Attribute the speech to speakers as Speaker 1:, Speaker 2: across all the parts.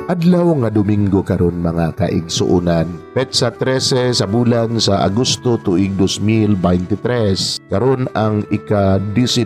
Speaker 1: Adlaw nga Domingo karon mga kaigsuunan. Petsa 13 sa bulan sa Agosto tuig 2023. Karon ang ika-19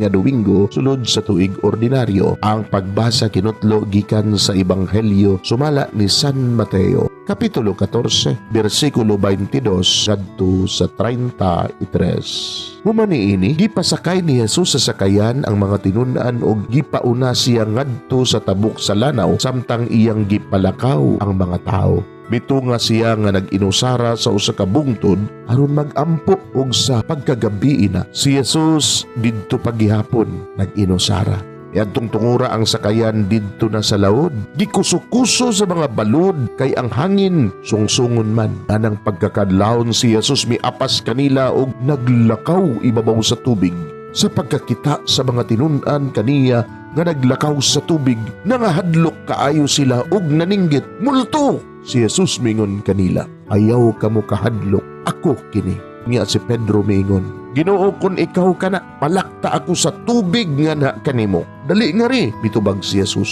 Speaker 1: nga Domingo sulod sa tuig ordinaryo. Ang pagbasa kinutlo gikan sa Ebanghelyo sumala ni San Mateo, Kapitulo 14, versikulo 22 ngadto sa 33. Humani ini, gipasakay ni Jesus sa sakayan ang mga tinun-an o gipauna siya ngadto sa tabok sa lanaw samtang iyang gipalakaw ang mga tao. Mitunga siya nga nag-inusara sa usa ka bungtod aron mag-ampo og sa pagkagabi na si Jesus didto paghihapon nag-inusara. Yadtong tungura ang sakayan didto na sa laod. Gikuso-kuso sa mga balod kay ang hangin sungsungon man. Anang pagkakadlawon si Jesus miapas kanila og naglakaw ibabaw sa tubig. Sa pagkakita sa mga tinun-an kaniya nga naglakaw sa tubig, nangahadlok kaayo sila og naninggit. Multo! Si Jesus mingon kanila, ayaw kamo kahadlok, ako kini. Nga si Pedro mingon, Ginoo kun ikaw kana, palakta ako sa tubig nga na kanimo. Dali nga ri, mitubag si Jesus.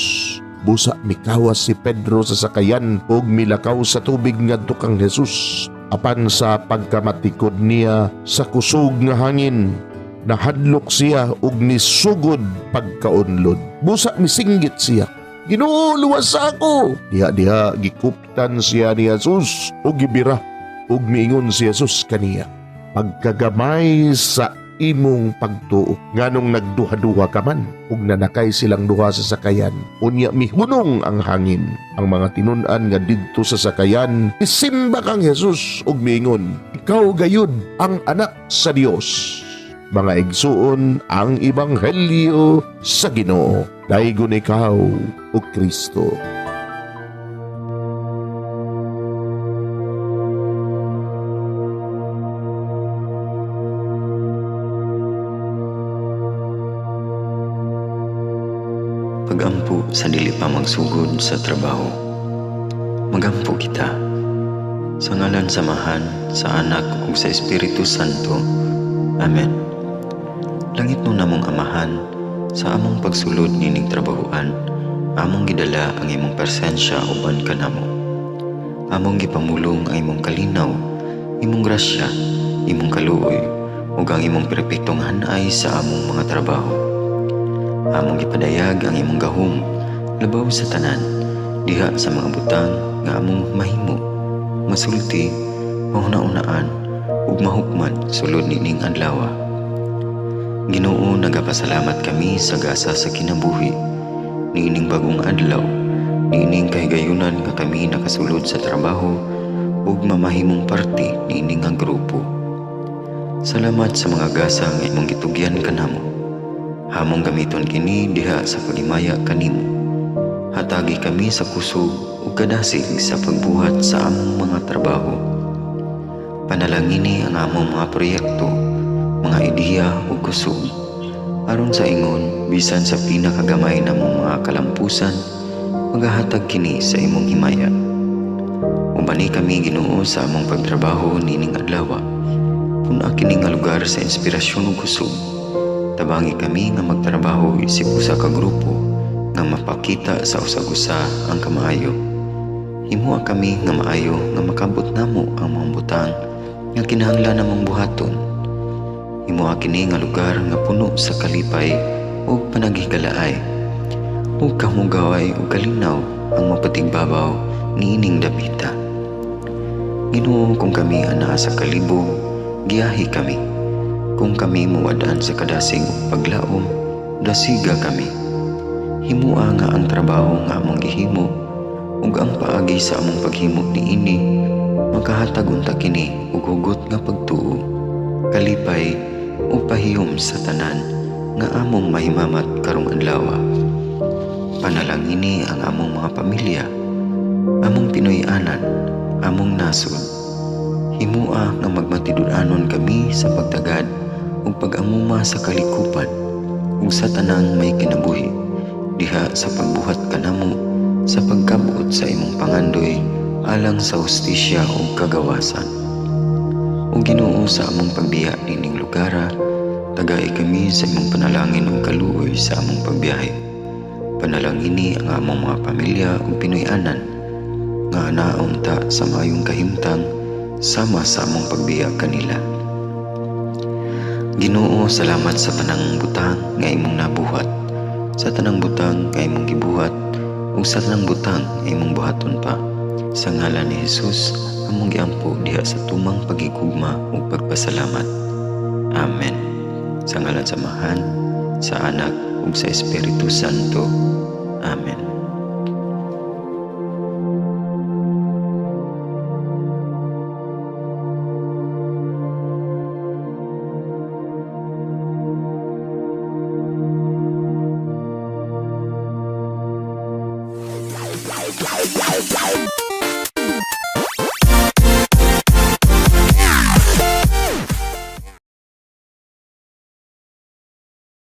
Speaker 1: Busa mikawas si Pedro sa sakayan ug milakaw sa tubig ngadto kang Jesus. Apan sa pagkamatikod niya sa kusog nga hangin, nahadlok siya ug nisugod pagkaunlod. Busa misinggit siya, Ginoo, luwas ako. Diha gikuptan siya ni Jesus ug gibira ug miingon si Jesus kaniya, pagkagamay sa imong pagtuo. Nganong nagduha-duha ka man ug nanakay silang duha sa sakayan, unya mihunong ang hangin. Ang mga tinun-an nga didto sa sakayan isimba kang Jesus ug miingon, ikaw gayud ang anak sa Dios. Mga igsuon, ang Ebanghelyo sa Ginoo. Daygon ikaw, o Kristo.
Speaker 2: Pagampo sa dili pa magsugod sa trabaho. Magampo kita sa ngalan samahan sa Anak ug sa Espiritu Santo. Amen. Langit mo namong Amahan, sa among pagsulod nining trabahoan, among gidala ang imong presensya uban kanamo. Among gipamulong ang imong kalinaw, imong grasya, imong kaluoy, ug ang imong perpektong hanay sa among mga trabaho. Among gipadayag ang imong gahom labaw sa tanan, diha sa mga butang nga among mahimo, masulti, mahuna-unaan, ug mahukman sulod nining adlaw. Ginoo, nagapasalamat kami sa gasa sa kinabuhi, niining bagong adlaw, niining kahigayunan nga kami nakasulod sa trabaho ug mamahimong parte niining nga grupo. Salamat sa mga gasa nga imong gitugyan kanamo. Hamong gamiton kini diha sa pagimaya kanimo. Hatagi kami sa kusog ug kadasig sa pagbuhat sa among mga trabaho. Panalangini ang among mga proyekto, mga ideya ug kusog, aron sa ingon bisan sa pinakagamay namong mga kalampusan, magahatag kini sa imong himaya. Ubani kami Ginoo sa among pagtrabaho nining adlaw. Puna kini nga lugar sa inspirasyon ug kusog. Tabangi kami nga magtrabaho isip usa ka grupo nga mapakita sa usag-usa ang kamaayo. Himuha kami nga maayo nga makabot namo ang mga butang nga kinahanglan namong buhaton. Himuha kini nga lugar nga puno sa kalipay ug panaghigalaay, ug kamugaway ug kalinaw ang mapatigbabaw niining dapita. Ginoo, kung kami anaa sa kalibog, giyahi kami. Kung kami muwadaan sa kadasig ug paglaom, dasiga kami. Himuha nga ang trabaho nga among gihimo ug ang paagi sa among paghimo niini makahatag unta kini ug hugot nga pagtuo, kalipay ug pahiyom sa tanan nga among mahimamat karong adlaw. Panalangini ang among mga pamilya, among Pinoy-anan, among nasod. Himuha nga magmatidud-anon kami sa pagtagad ug pag-amuma sa kalikupan ug sa tanang may kinabuhi, diha sa pagbuhat kanamo sa pagkabuot sa imong pangandoy alang sa hustisya ug kagawasan. O Ginoo, sa among pagbiya nining lugara, tagay kami sa imong panalangin ug kaluoy sa among pagbiyahe. Panalangini ang among mga pamilya ug Pinoy-anan nga anaon ta sa maayong kahimtang sama sa among pagbiya kanila. Ginoo, salamat sa tanang butang nga imong nabuhat, sa tanang butang nga imong gibuhat, ug sa tanang butang nga imong buhaton pa. Sa ngalan ni Jesus, among giampo diha sa tumang pagigugma ug pagpasalamat. Amen. Sa ngalan sa Amahan, sa Anak, ug sa Espiritu Santo. Amen.
Speaker 3: Bye.